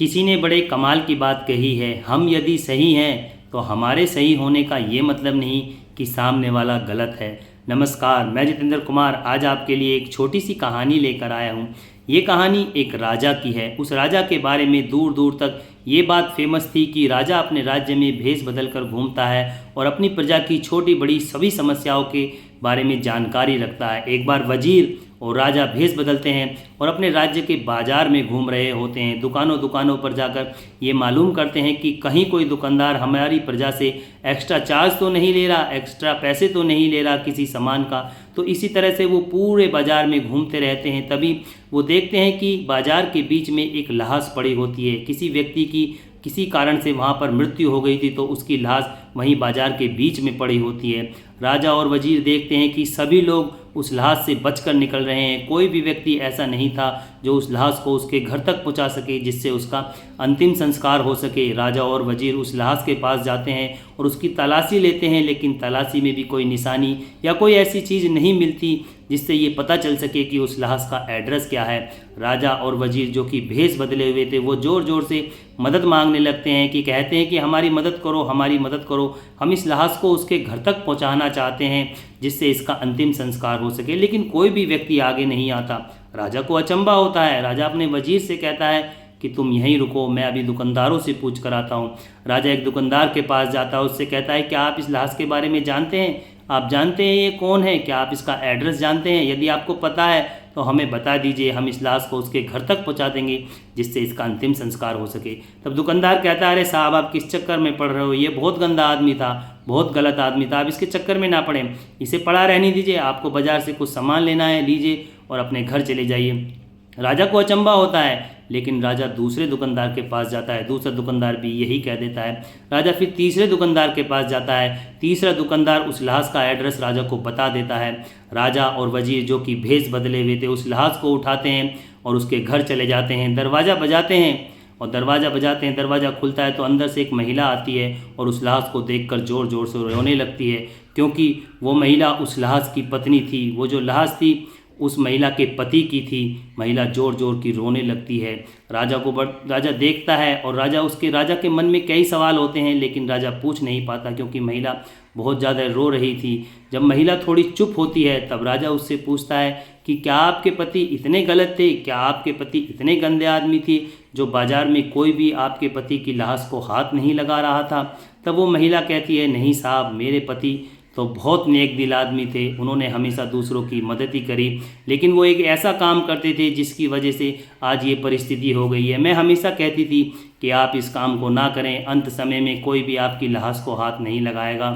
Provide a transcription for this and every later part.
किसी ने बड़े कमाल की बात कही है, हम यदि सही हैं तो हमारे सही होने का ये मतलब नहीं कि सामने वाला गलत है। नमस्कार, मैं जितेंद्र कुमार आज आपके लिए एक छोटी सी कहानी लेकर आया हूँ। ये कहानी एक राजा की है। उस राजा के बारे में दूर दूर तक ये बात फेमस थी कि राजा अपने राज्य में भेष बदल कर घूमता है और अपनी प्रजा की छोटी बड़ी सभी समस्याओं के बारे में जानकारी रखता है। एक बार वजीर और राजा भेष बदलते हैं और अपने राज्य के बाजार में घूम रहे होते हैं। दुकानों दुकानों पर जाकर ये मालूम करते हैं कि कहीं कोई दुकानदार हमारी प्रजा से एक्स्ट्रा चार्ज तो नहीं ले रहा, एक्स्ट्रा पैसे तो नहीं ले रहा किसी सामान का। तो इसी तरह से वो पूरे बाजार में घूमते रहते हैं। तभी वो देखते हैं कि बाजार के बीच में एक लाश पड़ी होती है। किसी व्यक्ति की किसी कारण से वहाँ पर मृत्यु हो गई थी, तो उसकी लाश वहीं बाजार के बीच में पड़ी होती है। राजा और वजीर देखते हैं कि सभी लोग उस लाश से बचकर निकल रहे हैं। कोई भी व्यक्ति ऐसा नहीं था जो उस लाश को उसके घर तक पहुंचा सके, जिससे उसका अंतिम संस्कार हो सके। राजा और वजीर उस लाश के पास जाते हैं और उसकी तलाशी लेते हैं, लेकिन तलाशी में भी कोई निशानी या कोई ऐसी चीज़ नहीं मिलती जिससे ये पता चल सके कि उस लाश का एड्रेस क्या है। राजा और वजीर जो कि भेष बदले हुए थे, वो ज़ोर ज़ोर से मदद मांगने लगते हैं कि कहते हैं कि हमारी मदद करो, हमारी मदद करो, हम इस लाश को उसके घर तक पहुंचाना चाहते हैं जिससे इसका अंतिम संस्कार हो सके। लेकिन कोई भी व्यक्ति आगे नहीं आता। राजा को अचंभा होता है। राजा अपने वजीर से कहता है कि तुम यहीं रुको, मैं अभी दुकानदारों से पूछ कर आता हूँ। राजा एक दुकानदार के पास जाता है, उससे कहता है क्या आप इस लाश के बारे में जानते हैं? आप जानते हैं ये कौन है? क्या आप इसका एड्रेस जानते हैं? यदि आपको पता है तो हमें बता दीजिए, हम इस लाश को उसके घर तक पहुंचा देंगे जिससे इसका अंतिम संस्कार हो सके। तब दुकानदार कहता है, अरे साहब आप किस चक्कर में पड़ रहे हो? ये बहुत गंदा आदमी था, बहुत गलत आदमी था, आप इसके चक्कर में ना पड़ें, इसे पड़ा रहने दीजिए। आपको बाजार से कुछ सामान लेना है, लीजिए और अपने घर चले जाइए। राजा को अचंभा होता है, लेकिन राजा दूसरे दुकानदार के पास जाता है। दूसरा दुकानदार भी यही कह देता है। राजा फिर तीसरे दुकानदार के पास जाता है। तीसरा दुकानदार उस लाश का एड्रेस राजा को बता देता है। राजा और वजीर जो कि भेष बदले हुए थे उस लाश को उठाते हैं और उसके घर चले जाते हैं। दरवाज़ा बजाते हैं, दरवाज़ा खुलता है तो अंदर से एक महिला आती है और उस लाश को देखकर ज़ोर ज़ोर से रोने लगती है, क्योंकि वो महिला उस लाश की पत्नी थी। वो जो लाश थी उस महिला के पति की थी। महिला ज़ोर ज़ोर की रोने लगती है। राजा देखता है और राजा के मन में कई सवाल होते हैं, लेकिन राजा पूछ नहीं पाता क्योंकि महिला बहुत ज़्यादा रो रही थी। जब महिला थोड़ी चुप होती है तब राजा उससे पूछता है कि क्या आपके पति इतने गलत थे? क्या आपके पति इतने गंदे आदमी थे जो बाज़ार में कोई भी आपके पति की लाश को हाथ नहीं लगा रहा था? तब वो महिला कहती है, नहीं साहब, मेरे पति तो बहुत नेक दिल आदमी थे, उन्होंने हमेशा दूसरों की मदद ही करी, लेकिन वो एक ऐसा काम करते थे जिसकी वजह से आज ये परिस्थिति हो गई है। मैं हमेशा कहती थी कि आप इस काम को ना करें, अंत समय में कोई भी आपकी लाश को हाथ नहीं लगाएगा,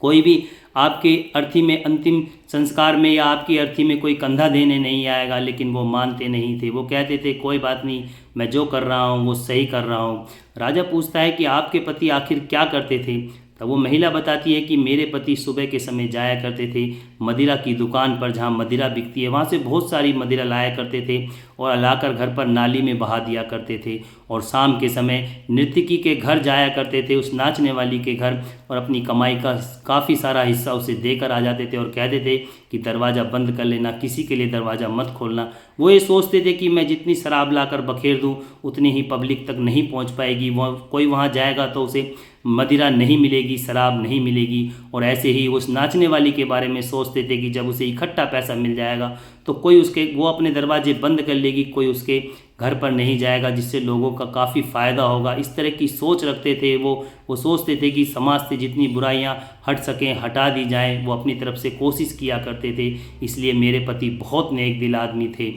कोई भी आपके अर्थी में अंतिम संस्कार में या आपकी अर्थी में कोई कंधा देने नहीं आएगा। लेकिन वो मानते नहीं थे। वो कहते थे कोई बात नहीं, मैं जो कर रहा हूँ वो सही कर रहा हूँ। राजा पूछता है कि आपके पति आखिर क्या करते थे? तब वो महिला बताती है कि मेरे पति सुबह के समय जाया करते थे मदिरा की दुकान पर, जहाँ मदिरा बिकती है, वहाँ से बहुत सारी मदिरा लाया करते थे और लाकर घर पर नाली में बहा दिया करते थे। और शाम के समय नर्तकी के घर जाया करते थे, उस नाचने वाली के घर, और अपनी कमाई का काफ़ी सारा हिस्सा उसे देकर आ जाते थे और कहते थे कि दरवाज़ा बंद कर लेना, किसी के लिए दरवाज़ा मत खोलना। वो ये सोचते थे कि मैं जितनी शराब लाकर बखेर दूँ उतनी ही पब्लिक तक नहीं पहुँच पाएगी, कोई वहाँ जाएगा तो उसे मदिरा नहीं मिलेगी, शराब नहीं मिलेगी। और ऐसे ही उस नाचने वाली के बारे में सोचते थे कि जब उसे इकट्ठा पैसा मिल जाएगा तो वो अपने दरवाजे बंद कर लेगी, कोई उसके घर पर नहीं जाएगा, जिससे लोगों का काफ़ी फ़ायदा होगा। इस तरह की सोच रखते थे वो सोचते थे कि समाज से जितनी बुराइयां हट सकें हटा दी जाएं। वो अपनी तरफ से कोशिश किया करते थे। इसलिए मेरे पति बहुत नेक दिल आदमी थे,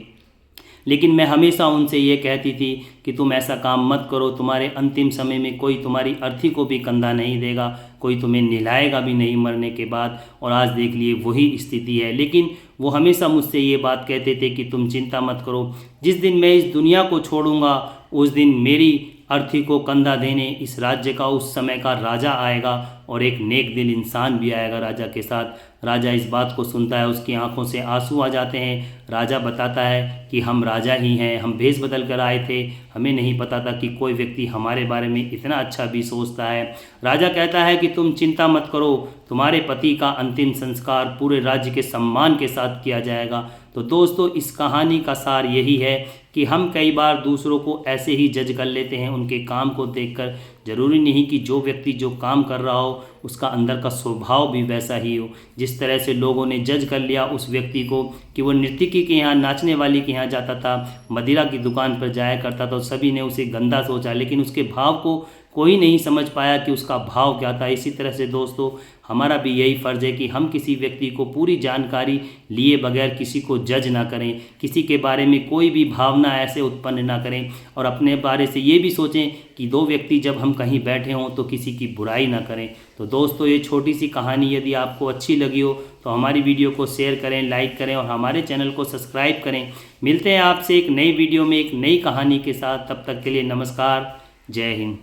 लेकिन मैं हमेशा उनसे ये कहती थी कि तुम ऐसा काम मत करो, तुम्हारे अंतिम समय में कोई तुम्हारी अर्थी को भी कंधा नहीं देगा, कोई तुम्हें नहलाएगा भी नहीं मरने के बाद। और आज देख लिए वही स्थिति है। लेकिन वो हमेशा मुझसे ये बात कहते थे कि तुम चिंता मत करो, जिस दिन मैं इस दुनिया को छोड़ूंगा उस दिन मेरी अर्थी को कंधा देने इस राज्य का उस समय का राजा आएगा और एक नेक दिल इंसान भी आएगा राजा के साथ। राजा इस बात को सुनता है, उसकी आंखों से आंसू आ जाते हैं। राजा बताता है कि हम राजा ही हैं, हम भेष बदल कर आए थे, हमें नहीं पता था कि कोई व्यक्ति हमारे बारे में इतना अच्छा भी सोचता है। राजा कहता है कि तुम चिंता मत करो, तुम्हारे पति का अंतिम संस्कार पूरे राज्य के सम्मान के साथ किया जाएगा। तो दोस्तों, इस कहानी का सार यही है कि हम कई बार दूसरों को ऐसे ही जज कर लेते हैं उनके काम को देखकर। ज़रूरी नहीं कि जो व्यक्ति जो काम कर रहा हो उसका अंदर का स्वभाव भी वैसा ही हो। जिस तरह से लोगों ने जज कर लिया उस व्यक्ति को कि वो नर्तकी के यहाँ, नाचने वाली के यहाँ जाता था, मदिरा की दुकान पर जाया करता था, तो सभी ने उसे गंदा सोचा, लेकिन उसके भाव को कोई नहीं समझ पाया कि उसका भाव क्या था। इसी तरह से दोस्तों, हमारा भी यही फ़र्ज़ है कि हम किसी व्यक्ति को पूरी जानकारी लिए बगैर किसी को जज ना करें, किसी के बारे में कोई भी भावना ऐसे उत्पन्न ना करें, और अपने बारे से ये भी सोचें कि दो व्यक्ति जब हम कहीं बैठे हों तो किसी की बुराई ना करें। तो दोस्तों, ये छोटी सी कहानी यदि आपको अच्छी लगी हो तो हमारी वीडियो को शेयर करें, लाइक करें और हमारे चैनल को सब्सक्राइब करें। मिलते हैं आपसे एक नई वीडियो में एक नई कहानी के साथ। तब तक के लिए नमस्कार, जय हिंद।